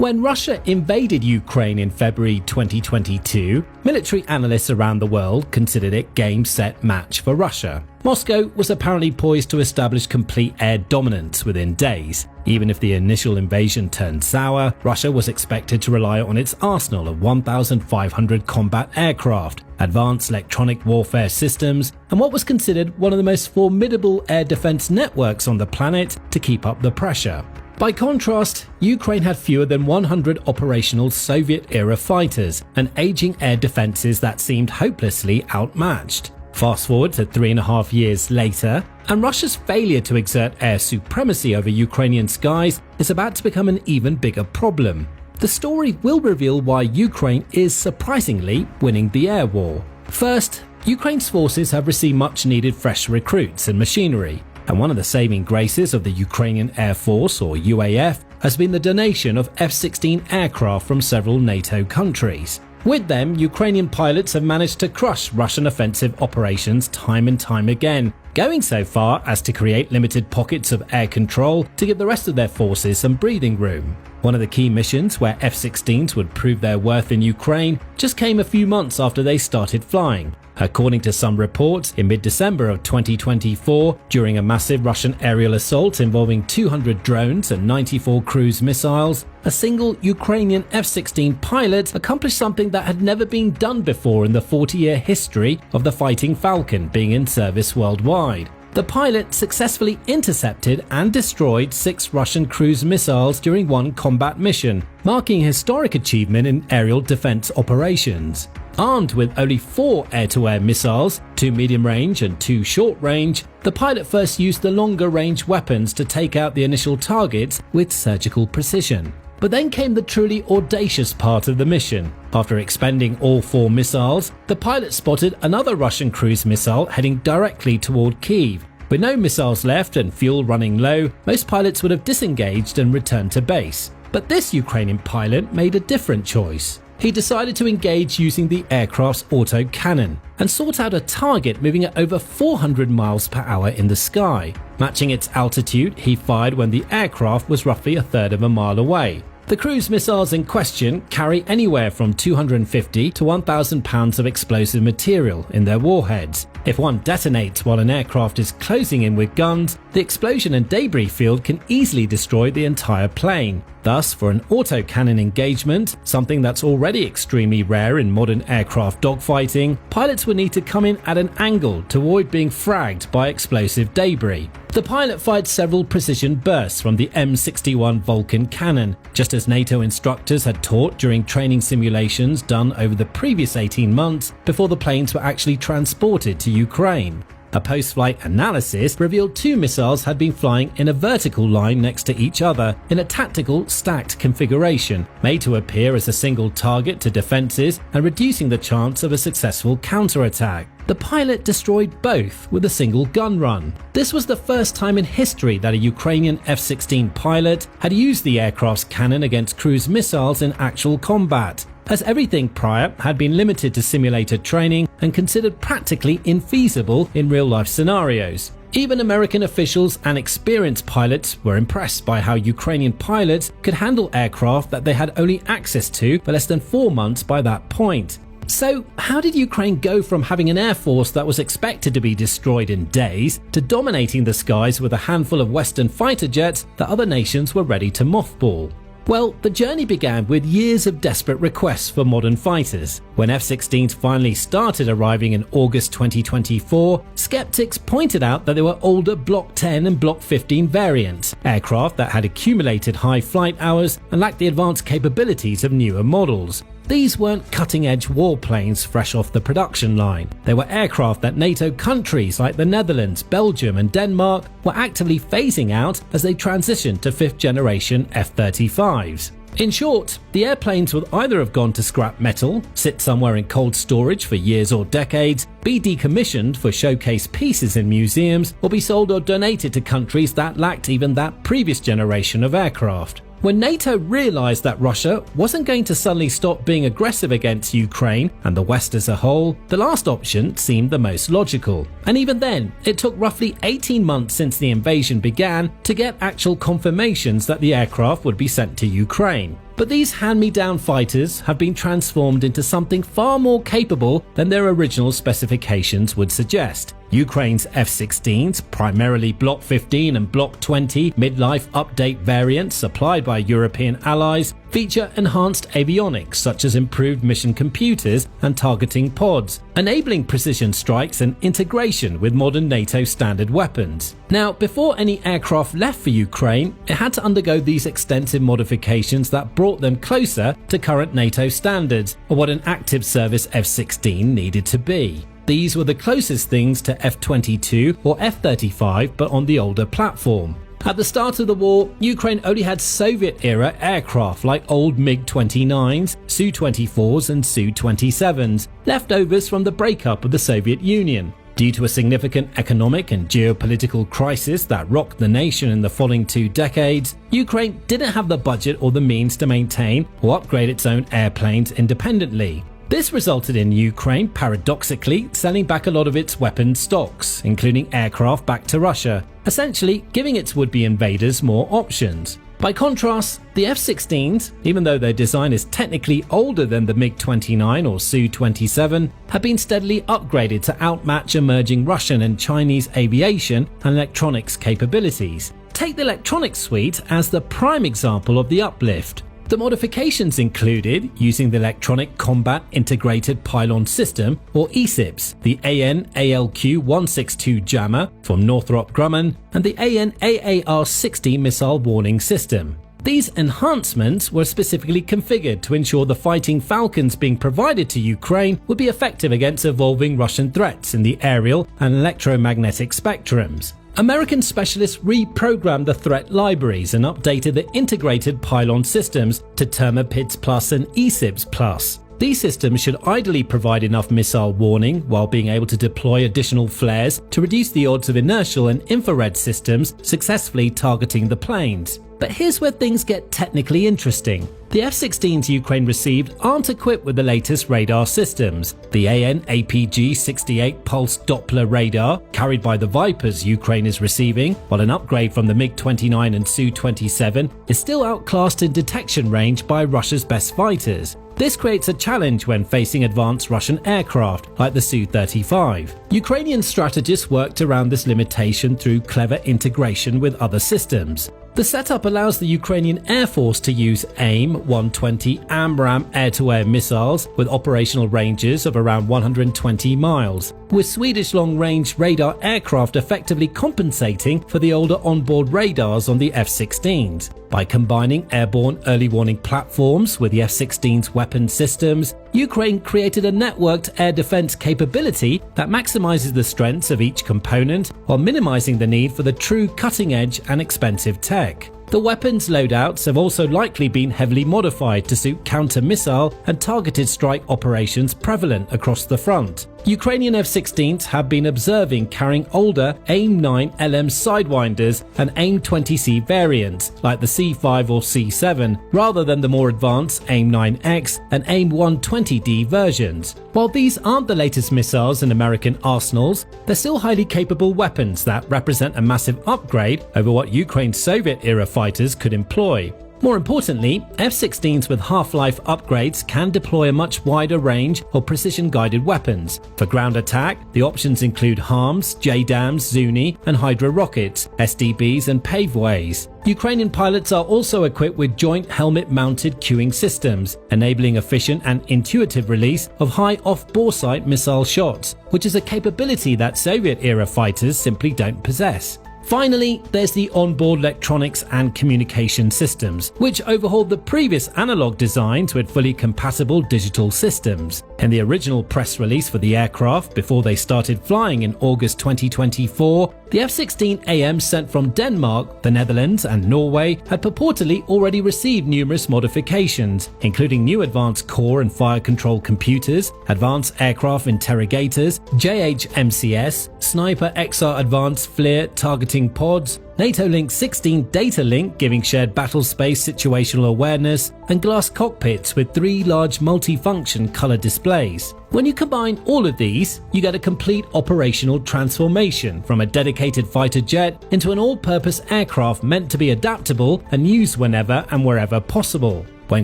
When Russia invaded Ukraine in February 2022, military analysts around the world considered it game, set, match for Russia. Moscow was apparently poised to establish complete air dominance within days. Even if the initial invasion turned sour, Russia was expected to rely on its arsenal of 1,500 combat aircraft, advanced electronic warfare systems, and what was considered one of the most formidable air defense networks on the planet to keep up the pressure. By contrast, Ukraine had fewer than 100 operational Soviet-era fighters and aging air defenses that seemed hopelessly outmatched. Fast forward to 3.5 years later, and Russia's failure to exert air supremacy over Ukrainian skies is about to become an even bigger problem. The story will reveal why Ukraine is surprisingly winning the air war. First, Ukraine's forces have received much-needed fresh recruits and machinery. And one of the saving graces of the Ukrainian Air Force, or UAF, has been the donation of F-16 aircraft from several NATO countries. With them, Ukrainian pilots have managed to crush Russian offensive operations time and time again, going so far as to create limited pockets of air control to give the rest of their forces some breathing room. One of the key missions where F-16s would prove their worth in Ukraine just came a few months after they started flying. According to some reports, in mid-December of 2024, during a massive Russian aerial assault involving 200 drones and 94 cruise missiles, a single Ukrainian F-16 pilot accomplished something that had never been done before in the 40-year history of the Fighting Falcon being in service worldwide. The pilot successfully intercepted and destroyed 6 Russian cruise missiles during one combat mission, marking a historic achievement in aerial defense operations. Armed with only 4 air-to-air missiles, 2 medium-range and 2 short-range, the pilot first used the longer-range weapons to take out the initial targets with surgical precision. But then came the truly audacious part of the mission. After expending all 4 missiles, the pilot spotted another Russian cruise missile heading directly toward Kyiv. With no missiles left and fuel running low, most pilots would have disengaged and returned to base. But this Ukrainian pilot made a different choice. He decided to engage using the aircraft's autocannon and sought out a target moving at over 400 miles per hour in the sky. Matching its altitude, he fired when the aircraft was roughly 1/3 of a mile away. The cruise missiles in question carry anywhere from 250 to 1,000 pounds of explosive material in their warheads. If one detonates while an aircraft is closing in with guns, the explosion and debris field can easily destroy the entire plane. Thus, for an autocannon engagement, something that's already extremely rare in modern aircraft dogfighting, pilots would need to come in at an angle to avoid being fragged by explosive debris. The pilot fired several precision bursts from the M61 Vulcan cannon, just as NATO instructors had taught during training simulations done over the previous 18 months before the planes were actually transported to Ukraine. A post-flight analysis revealed 2 missiles had been flying in a vertical line next to each other in a tactical stacked configuration, made to appear as a single target to defenses and reducing the chance of a successful counterattack. The pilot destroyed both with a single gun run. This was the first time in history that a Ukrainian F-16 pilot had used the aircraft's cannon against cruise missiles in actual combat, as everything prior had been limited to simulator training and considered practically infeasible in real-life scenarios. Even American officials and experienced pilots were impressed by how Ukrainian pilots could handle aircraft that they had only access to for less than 4 months by that point. So, how did Ukraine go from having an air force that was expected to be destroyed in days to dominating the skies with a handful of Western fighter jets that other nations were ready to mothball? Well, the journey began with years of desperate requests for modern fighters. When F-16s finally started arriving in August 2024, skeptics pointed out that they were older Block 10 and Block 15 variants, aircraft that had accumulated high flight hours and lacked the advanced capabilities of newer models. These weren't cutting-edge warplanes fresh off the production line. They were aircraft that NATO countries like the Netherlands, Belgium and Denmark were actively phasing out as they transitioned to 5th-generation F-35s. In short, the airplanes would either have gone to scrap metal, sit somewhere in cold storage for years or decades, be decommissioned for showcase pieces in museums, or be sold or donated to countries that lacked even that previous generation of aircraft. When NATO realized that Russia wasn't going to suddenly stop being aggressive against Ukraine and the West as a whole, the last option seemed the most logical. And even then, it took roughly 18 months since the invasion began to get actual confirmations that the aircraft would be sent to Ukraine. But these hand-me-down fighters have been transformed into something far more capable than their original specifications would suggest. Ukraine's F-16s, primarily Block 15 and Block 20 midlife update variants supplied by European allies, feature enhanced avionics such as improved mission computers and targeting pods, enabling precision strikes and integration with modern NATO standard weapons. Now, before any aircraft left for Ukraine, it had to undergo these extensive modifications that brought them closer to current NATO standards, or what an active service F-16 needed to be. These were the closest things to F-22 or F-35, but on the older platform. At the start of the war, Ukraine only had Soviet-era aircraft like old MiG-29s, Su-24s and Su-27s, leftovers from the breakup of the Soviet Union. Due to a significant economic and geopolitical crisis that rocked the nation in the following 2 decades, Ukraine didn't have the budget or the means to maintain or upgrade its own airplanes independently. This resulted in Ukraine, paradoxically, selling back a lot of its weapons stocks, including aircraft, back to Russia, essentially giving its would-be invaders more options. By contrast, the F-16s, even though their design is technically older than the MiG-29 or Su-27, have been steadily upgraded to outmatch emerging Russian and Chinese aviation and electronics capabilities. Take the electronics suite as the prime example of the uplift. The modifications included using the Electronic Combat Integrated Pylon System, or ECIPS, the AN/ALQ-162 jammer from Northrop Grumman, and the AN/AAR-60 missile warning system. These enhancements were specifically configured to ensure the Fighting Falcons being provided to Ukraine would be effective against evolving Russian threats in the aerial and electromagnetic spectrums. American specialists reprogrammed the threat libraries and updated the integrated pylon systems to Thermopids Plus and ECIPS Plus. These systems should ideally provide enough missile warning while being able to deploy additional flares to reduce the odds of inertial and infrared systems successfully targeting the planes. But here's where things get technically interesting. The F-16s Ukraine received aren't equipped with the latest radar systems. The AN/APG-68 Pulse Doppler radar, carried by the Vipers Ukraine is receiving, while an upgrade from the MiG-29 and Su-27 is still outclassed in detection range by Russia's best fighters. This creates a challenge when facing advanced Russian aircraft, like the Su-35. Ukrainian strategists worked around this limitation through clever integration with other systems. The setup allows the Ukrainian Air Force to use AIM-120 AMRAAM air-to-air missiles with operational ranges of around 120 miles, with Swedish long-range radar aircraft effectively compensating for the older onboard radars on the F-16s. By combining airborne early warning platforms with the F-16's weapon systems, Ukraine created a networked air defense capability that maximizes the strengths of each component while minimizing the need for the true cutting-edge and expensive tech. The weapons loadouts have also likely been heavily modified to suit counter-missile and targeted strike operations prevalent across the front. Ukrainian F-16s have been observing carrying older AIM-9 LM Sidewinders and AIM-20C variants like the C5 or C7 rather than the more advanced AIM-9X and AIM-120D versions. While these aren't the latest missiles in American arsenals, they're still highly capable weapons that represent a massive upgrade over what Ukraine's Soviet-era fighters could employ. More importantly, F-16s with half-life upgrades can deploy a much wider range of precision-guided weapons. For ground attack, the options include HARMs, JDAMs, Zuni, and Hydra rockets, SDBs, and paveways. Ukrainian pilots are also equipped with joint helmet-mounted queuing systems, enabling efficient and intuitive release of high off-boresight missile shots, which is a capability that Soviet-era fighters simply don't possess. Finally, there's the onboard electronics and communication systems, which overhauled the previous analog designs with fully compatible digital systems. In the original press release for the aircraft before they started flying in August 2024, the F-16AM sent from Denmark, the Netherlands and Norway had purportedly already received numerous modifications, including new advanced core and fire control computers, advanced aircraft interrogators, JHMCS, Sniper XR advanced FLIR targeting floating pods, NATO-linked 16 data link giving shared battle space situational awareness, and glass cockpits with 3 large multi-function color displays. When you combine all of these, you get a complete operational transformation from a dedicated fighter jet into an all-purpose aircraft meant to be adaptable and used whenever and wherever possible. When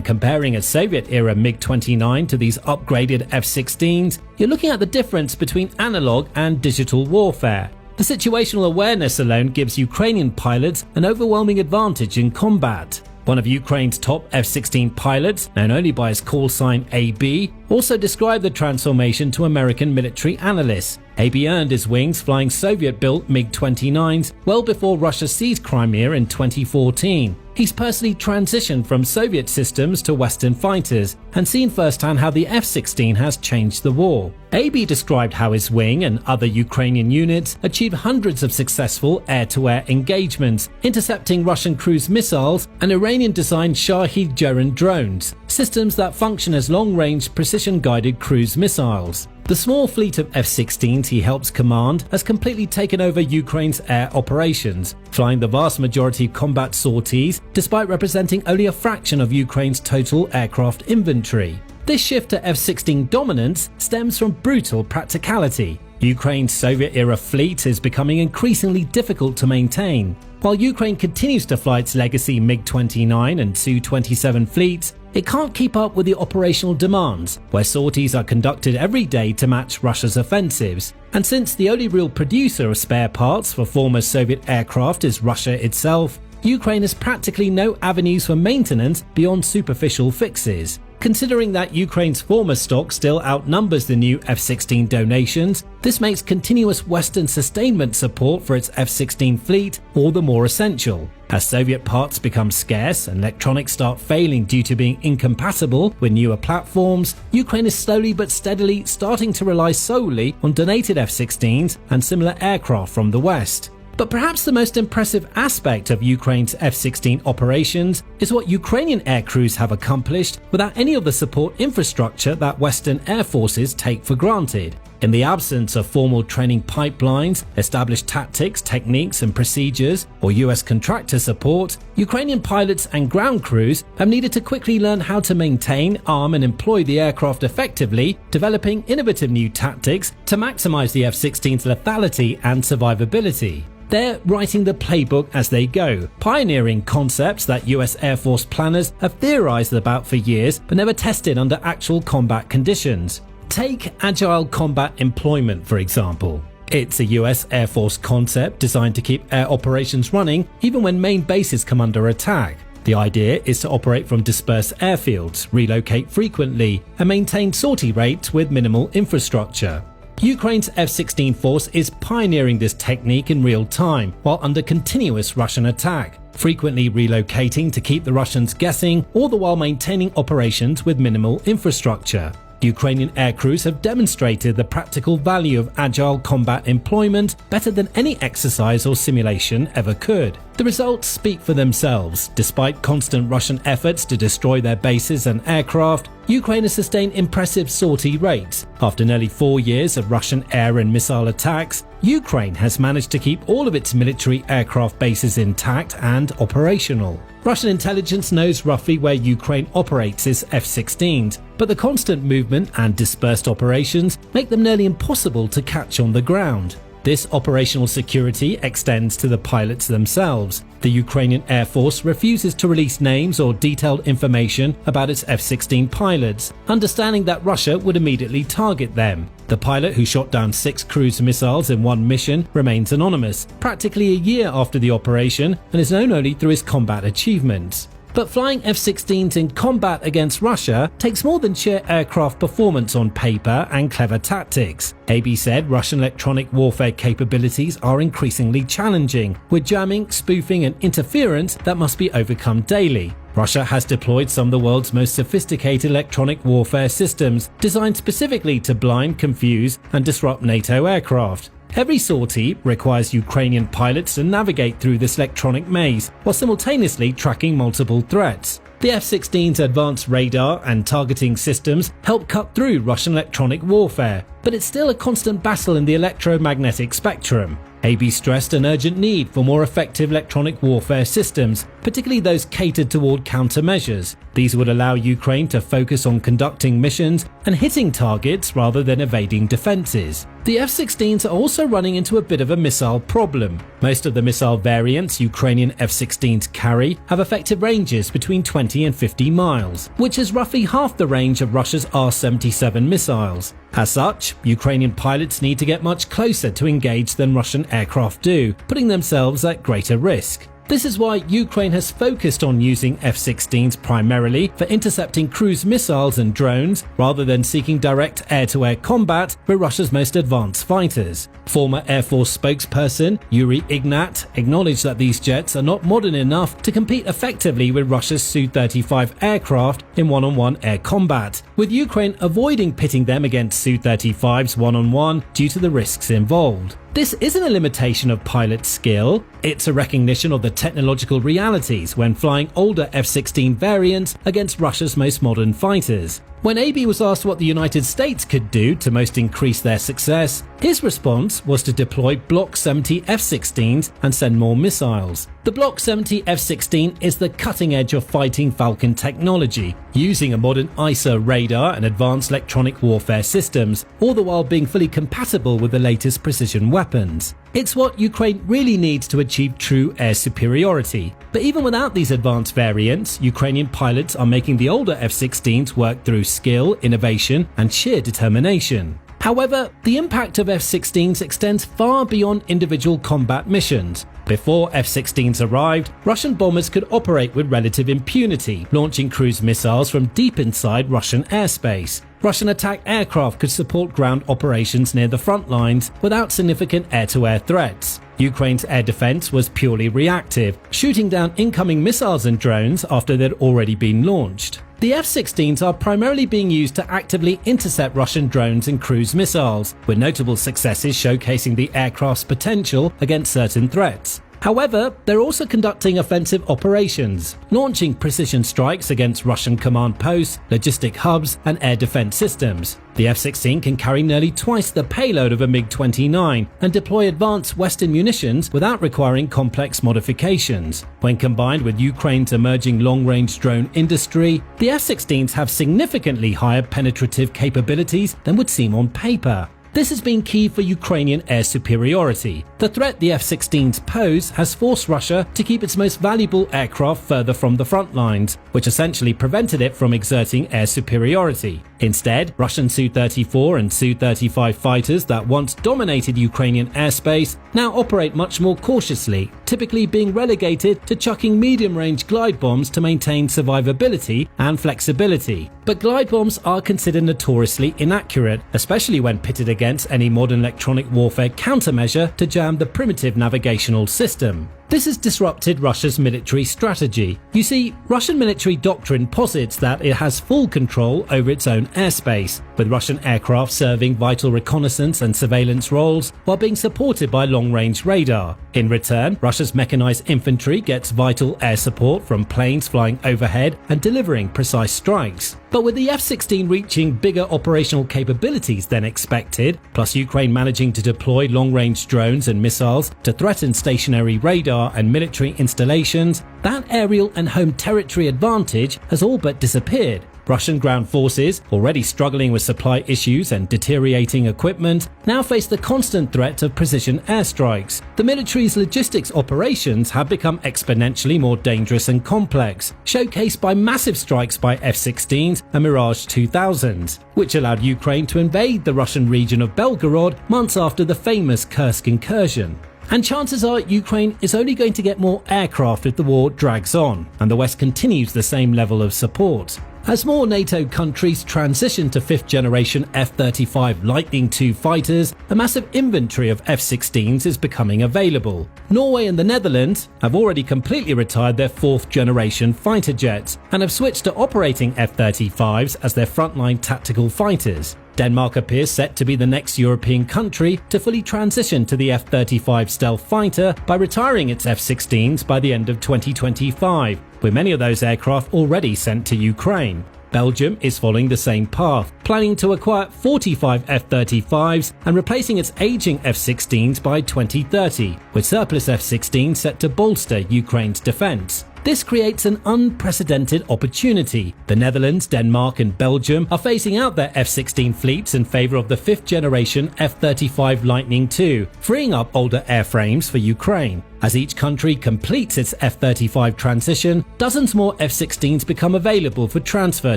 comparing a Soviet-era MiG-29 to these upgraded F-16s, you're looking at the difference between analog and digital warfare. The situational awareness alone gives Ukrainian pilots an overwhelming advantage in combat. One of Ukraine's top F-16 pilots, known only by his call sign AB, also described the transformation to American military analysts. AB earned his wings flying Soviet-built MiG-29s well before Russia seized Crimea in 2014. He's personally transitioned from Soviet systems to Western fighters and seen firsthand how the F-16 has changed the war. AB described how his wing and other Ukrainian units achieved hundreds of successful air-to-air engagements, intercepting Russian cruise missiles and Iranian-designed Shahed-Joran drones, systems that function as long-range precision-guided cruise missiles. The small fleet of F-16s he helps command has completely taken over Ukraine's air operations, flying the vast majority of combat sorties despite representing only a fraction of Ukraine's total aircraft inventory. This shift to F-16 dominance stems from brutal practicality. Ukraine's Soviet-era fleet is becoming increasingly difficult to maintain. While Ukraine continues to fly its legacy MiG-29 and Su-27 fleets, it can't keep up with the operational demands, where sorties are conducted every day to match Russia's offensives. And since the only real producer of spare parts for former Soviet aircraft is Russia itself, Ukraine has practically no avenues for maintenance beyond superficial fixes. Considering that Ukraine's former stock still outnumbers the new F-16 donations, this makes continuous Western sustainment support for its F-16 fleet all the more essential. As Soviet parts become scarce and electronics start failing due to being incompatible with newer platforms, Ukraine is slowly but steadily starting to rely solely on donated F-16s and similar aircraft from the West. But perhaps the most impressive aspect of Ukraine's F-16 operations is what Ukrainian air crews have accomplished without any of the support infrastructure that Western air forces take for granted. In the absence of formal training pipelines, established tactics, techniques and procedures, or US contractor support, Ukrainian pilots and ground crews have needed to quickly learn how to maintain, arm and employ the aircraft effectively, developing innovative new tactics to maximize the F-16's lethality and survivability. They're writing the playbook as they go, pioneering concepts that US Air Force planners have theorized about for years but never tested under actual combat conditions. Take agile combat employment, for example. It's a US Air Force concept designed to keep air operations running even when main bases come under attack. The idea is to operate from dispersed airfields, relocate frequently, and maintain sortie rates with minimal infrastructure. Ukraine's F-16 force is pioneering this technique in real time while under continuous Russian attack, frequently relocating to keep the Russians guessing, all the while maintaining operations with minimal infrastructure. Ukrainian air crews have demonstrated the practical value of agile combat employment better than any exercise or simulation ever could. The results speak for themselves. Despite constant Russian efforts to destroy their bases and aircraft, Ukraine has sustained impressive sortie rates. After nearly 4 years of Russian air and missile attacks, Ukraine has managed to keep all of its military aircraft bases intact and operational. Russian intelligence knows roughly where Ukraine operates its F-16s, but the constant movement and dispersed operations make them nearly impossible to catch on the ground. This operational security extends to the pilots themselves. The Ukrainian Air Force refuses to release names or detailed information about its F-16 pilots, understanding that Russia would immediately target them. The pilot who shot down 6 cruise missiles in one mission remains anonymous, practically a year after the operation, and is known only through his combat achievements. But flying F-16s in combat against Russia takes more than sheer aircraft performance on paper and clever tactics. AB said Russian electronic warfare capabilities are increasingly challenging, with jamming, spoofing and interference that must be overcome daily. Russia has deployed some of the world's most sophisticated electronic warfare systems, designed specifically to blind, confuse and disrupt NATO aircraft. Every sortie requires Ukrainian pilots to navigate through this electronic maze while simultaneously tracking multiple threats. The F-16's advanced radar and targeting systems help cut through Russian electronic warfare, but it's still a constant battle in the electromagnetic spectrum. AB stressed an urgent need for more effective electronic warfare systems, particularly those catered toward countermeasures. These would allow Ukraine to focus on conducting missions and hitting targets rather than evading defenses. The F-16s are also running into a bit of a missile problem. Most of the missile variants Ukrainian F-16s carry have effective ranges between 20 and 50 miles, which is roughly half the range of Russia's R-77 missiles. As such, Ukrainian pilots need to get much closer to engage than Russian aircraft do, putting themselves at greater risk. This is why Ukraine has focused on using F-16s primarily for intercepting cruise missiles and drones, rather than seeking direct air-to-air combat with Russia's most advanced fighters. Former Air Force spokesperson Yuri Ignat acknowledged that these jets are not modern enough to compete effectively with Russia's Su-35 aircraft in one-on-one air combat, with Ukraine avoiding pitting them against Su-35s one-on-one due to the risks involved. This isn't a limitation of pilot skill, it's a recognition of the technological realities when flying older F-16 variants against Russia's most modern fighters. When AB was asked what the United States could do to most increase their success, his response was to deploy Block 70 F-16s and send more missiles. The Block 70 F-16 is the cutting edge of fighting Falcon technology, using a modern ISA radar and advanced electronic warfare systems, all the while being fully compatible with the latest precision weapons. It's what Ukraine really needs to achieve true air superiority. But even without these advanced variants, Ukrainian pilots are making the older F-16s work through skill, innovation, and sheer determination. However, the impact of F-16s extends far beyond individual combat missions. Before F-16s arrived, Russian bombers could operate with relative impunity, launching cruise missiles from deep inside Russian airspace. Russian attack aircraft could support ground operations near the front lines without significant air-to-air threats. Ukraine's air defense was purely reactive, shooting down incoming missiles and drones after they'd already been launched. The F-16s are primarily being used to actively intercept Russian drones and cruise missiles, with notable successes showcasing the aircraft's potential against certain threats. However, they're also conducting offensive operations, launching precision strikes against Russian command posts, logistic hubs, and air defense systems. The F-16 can carry nearly twice the payload of a MiG-29 and deploy advanced Western munitions without requiring complex modifications. When combined with Ukraine's emerging long-range drone industry, the F-16s have significantly higher penetrative capabilities than would seem on paper. This has been key for Ukrainian air superiority. The threat the F-16s pose has forced Russia to keep its most valuable aircraft further from the front lines, which essentially prevented it from exerting air superiority. Instead, Russian Su-34 and Su-35 fighters that once dominated Ukrainian airspace now operate much more cautiously, typically being relegated to chucking medium-range glide bombs to maintain survivability and flexibility. But glide bombs are considered notoriously inaccurate, especially when pitted against any modern electronic warfare countermeasure to jam the primitive navigational system. This has disrupted Russia's military strategy. You see, Russian military doctrine posits that it has full control over its own airspace, with Russian aircraft serving vital reconnaissance and surveillance roles while being supported by long-range radar. In return, Russia's mechanized infantry gets vital air support from planes flying overhead and delivering precise strikes. But with the F-16 reaching bigger operational capabilities than expected, plus Ukraine managing to deploy long-range drones and missiles to threaten stationary radar and military installations, that aerial and home territory advantage has all but disappeared. Russian ground forces, already struggling with supply issues and deteriorating equipment, now face the constant threat of precision airstrikes. The military's logistics operations have become exponentially more dangerous and complex, showcased by massive strikes by F-16s and Mirage 2000s, which allowed Ukraine to invade the Russian region of Belgorod months after the famous Kursk incursion. And chances are Ukraine is only going to get more aircraft if the war drags on, and the West continues the same level of support. As more NATO countries transition to 5th generation F-35 Lightning II fighters, a massive inventory of F-16s is becoming available. Norway and the Netherlands have already completely retired their 4th generation fighter jets and have switched to operating F-35s as their frontline tactical fighters. Denmark appears set to be the next European country to fully transition to the F-35 stealth fighter by retiring its F-16s by the end of 2025, with many of those aircraft already sent to Ukraine. Belgium is following the same path, planning to acquire 45 F-35s and replacing its aging F-16s by 2030, with surplus F-16 set to bolster Ukraine's defense. This creates an unprecedented opportunity. The Netherlands, Denmark and Belgium are phasing out their F-16 fleets in favour of the 5th generation F-35 Lightning II, freeing up older airframes for Ukraine. As each country completes its F-35 transition, dozens more F-16s become available for transfer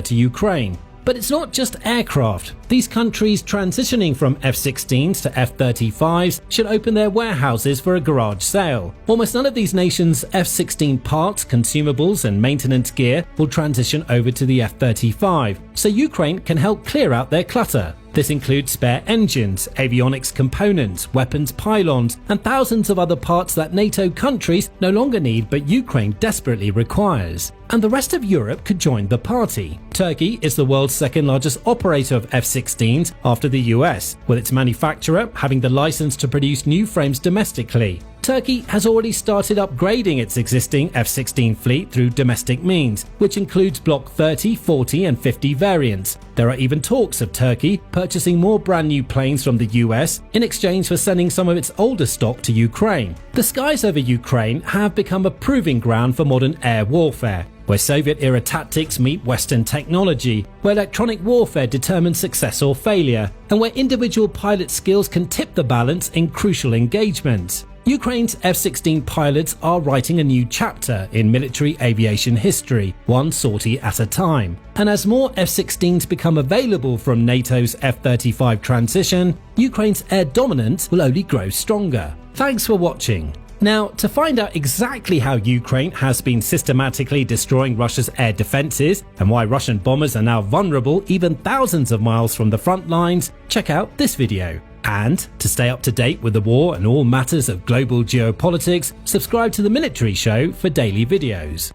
to Ukraine. But it's not just aircraft. These countries transitioning from F-16s to F-35s should open their warehouses for a garage sale. Almost none of these nations' F-16 parts, consumables and maintenance gear will transition over to the F-35, so Ukraine can help clear out their clutter. This includes spare engines, avionics components, weapons pylons, and thousands of other parts that NATO countries no longer need but Ukraine desperately requires. And the rest of Europe could join the party. Turkey is the world's second largest operator of F-16s after the US, with its manufacturer having the license to produce new frames domestically. Turkey has already started upgrading its existing F-16 fleet through domestic means, which includes Block 30, 40 and 50 variants. There are even talks of Turkey purchasing more brand new planes from the US in exchange for sending some of its older stock to Ukraine. The skies over Ukraine have become a proving ground for modern air warfare, where Soviet-era tactics meet Western technology, where electronic warfare determines success or failure, and where individual pilot skills can tip the balance in crucial engagements. Ukraine's F-16 pilots are writing a new chapter in military aviation history, one sortie at a time. And as more F-16s become available from NATO's F-35 transition, Ukraine's air dominance will only grow stronger. Thanks for watching. Now, to find out exactly how Ukraine has been systematically destroying Russia's air defenses and why Russian bombers are now vulnerable even thousands of miles from the front lines, check out this video. And to stay up to date with the war and all matters of global geopolitics, subscribe to The Military Show for daily videos.